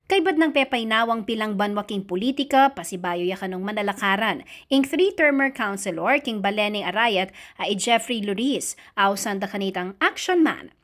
Kaibad ng pepainawang pilang banwaking politika, pasibayo ya kanong manalakaran. Ing three-termer councilor, king Baleneng Arayat, ay Jeffrey Luris, awsan da kanitang action man.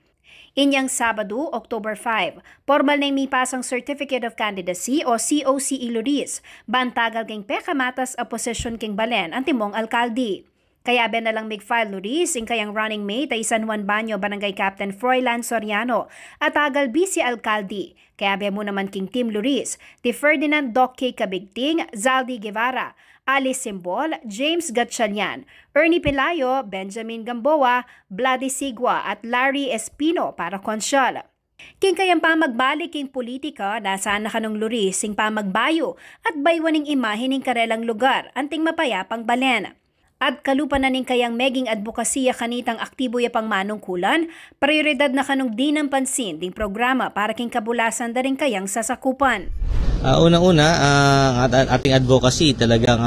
Inyang Sabado, October 5, formal na may pasang Certificate of Candidacy o COCE Luris, bantagal king pekamatas a posisyon king Balen ang timong alkalde. Kaya ben na lang mig-file Luris, ing kayang running mate ay San Juan Banyo Barangay Captain Froilan Soriano at agal Vice Alcalde. Kaya ben mo naman king Team Luris, ti Ferdinand Doc K. Cabigting, Zaldi Guevara, Alice Simbol, James Gatchalian, Ernie Pelayo, Benjamin Gamboa, Vladi Sigua at Larry Espino para konsyal. King kayang pamagbalik king politika, nasaan na kanong Luris, sing pamagbayo at baywaning imahe ning karelang lugar, anting mapayapang Balen. At kalupan na ning kayang meging advokasya kanitang aktibo ya pang manungkulan, prioridad na kanong di ng pansin ding programa para king kabulasan da rin kayang sasakupan. Unang-una, ating advocacy talagang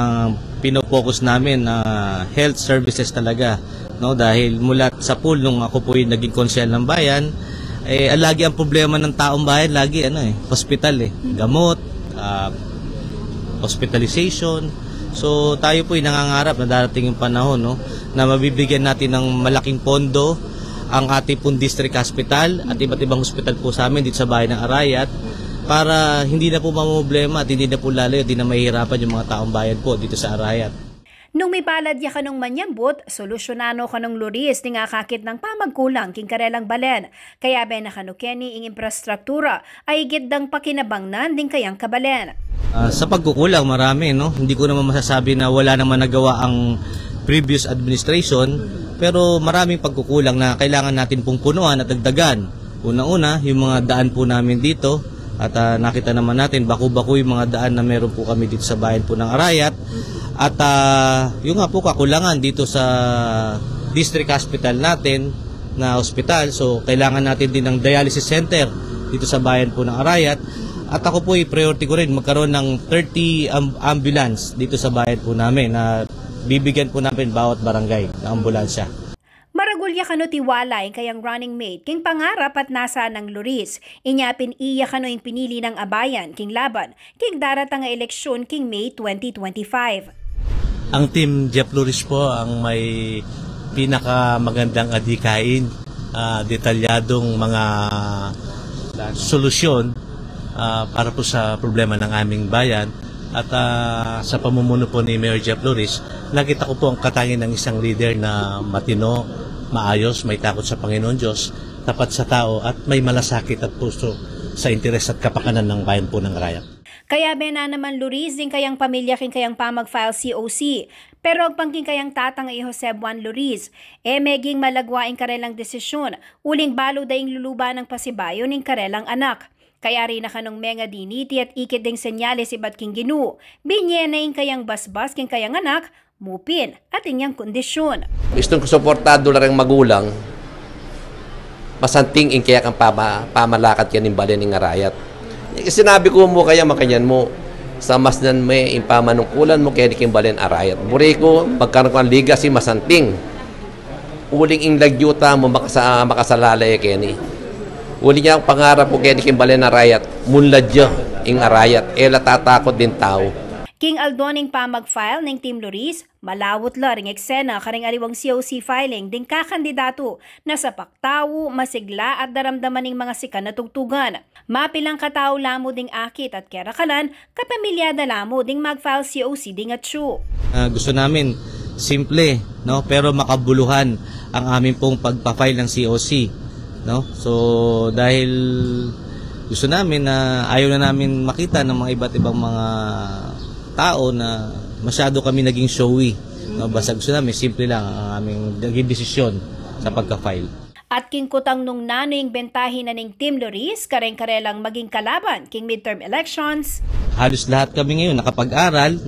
pinopokus namin na health services talaga. No? Dahil mula sa pool nung ako po yung naging konsyel ng bayan, lagi ang problema ng taong bayan, lagi hospital, gamot, hospitalization. So tayo po ay nangangarap na darating yung panahon na mabibigyan natin ng malaking pondo ang ating pong district hospital at iba't ibang hospital po sa amin dito sa bayan ng Arayat para hindi na po mamumblema at hindi na po lalo hindi na mahihirapan yung mga taong bayan po dito sa Arayat. Nung may palad ya kanong manyambot, solusjonano kanong Luris ni nga kakit ng pamagkulang king karelang Balen. Kaya ben na kanukeni ing infrastruktura ay gitdang pakinabangnan ding kayang kabalen. Sa pagkukulang marami, hindi ko naman masasabi na wala naman nagawa ang previous administration, pero maraming pagkukulang na kailangan natin pong punuan at dagdagan. Una-una, yung mga daan po namin dito at nakita naman natin baku-baku yung mga daan na meron po kami dito sa bayan po ng Arayat. At yung nga po kakulangan dito sa district hospital natin na hospital, so kailangan natin din ng dialysis center dito sa bayan po ng Arayat. At ako po priority ko rin magkaroon ng 30 ambulance dito sa bayan po namin na bibigyan po namin bawat barangay na ambulansya. Maragulya kano tiwala yung kayang running mate king pangarap at nasa ng Luris. Inyapin iya kano yung pinili ng abayan king laban king daratang nga eleksyon king May 2025. Ang Team Jeff Luris po ang may pinakamagandang adhikain, detalyadong mga solusyon para po sa problema ng aming bayan. At sa pamumuno po ni Mayor Jeff Luris, nakita ko po ang katangian ng isang leader na matino, maayos, may takot sa Panginoon Diyos, tapat sa tao at may malasakit at puso sa interes at kapakanan ng bayan po ng Arayat. Kaya bena naman Luris din kayang pamilya king kayang pamag-file COC. Pero ang pangking kayang tatang ay Jose Juan Luris, meging malagwaing karelang desisyon, uling balo daing luluba ng pasibayo ning karelang anak. Kaya rin na kanong menga diniti at ikit ding senyales iba't king ginu. Binye na yung kayang basbas king kayang anak, mupin at inyang kondisyon. Istong suportado lang ang magulang, masanting ing kaya kang pamalakad ka ng Balen ng Arayat. Sinabi ko mo kaya makanyan mo, sa mas nan may impamanungkulan mo kaya di king Balen Arayat. Buri ko, pagkaroon ko ang liga si masanting. Uling ing lagyuta mo makasalalay kaya ni. Uli niya ang pangarap ko kaya di king Balen Arayat, munladyo ing Arayat, tatakot din tao. King Aldoning pamag-file ng Team Luris, malawot la ring eksena karing aliwang COC filing ding kakandidato na sa paktawo, masigla at daramdaman ng mga sikan na tugtugan. Mapilang katao lamo ding akit at kerakalan, kapamilyada lamo ding mag-file COC ding at syu. Gusto namin simple, pero makabuluhan ang aming pong pagpa-file ng COC. So dahil gusto namin na ayaw na namin makita ng mga iba't ibang mga tao na masyado kami naging showy. Basta gusto namin simple lang ang aming naging desisyon sa pagka-file. At king kutang nung nanoing bentahin na ning Team Luris, kareng-karelang maging kalaban king midterm elections. Halos lahat kami ngayon nakapag-aral,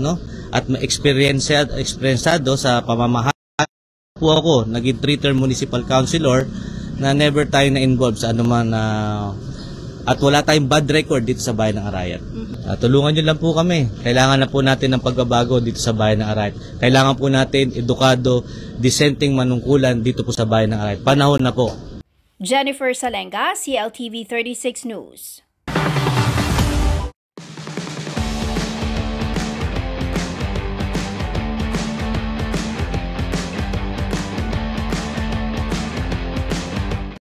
at ma-experiencado sa pamamahala po ako, naging 3-term municipal councilor na never tayo na-involve sa anuman at wala tayong bad record dito sa bayan ng Arayat. Tulungan nyo lang po kami. Kailangan na po natin ng pagbabago dito sa bayan ng Arayat. Kailangan po natin edukado, dissenting manungkulan dito po sa bayan ng Arayat. Panahon na po. Jennifer Salenga, CLTV 36 News.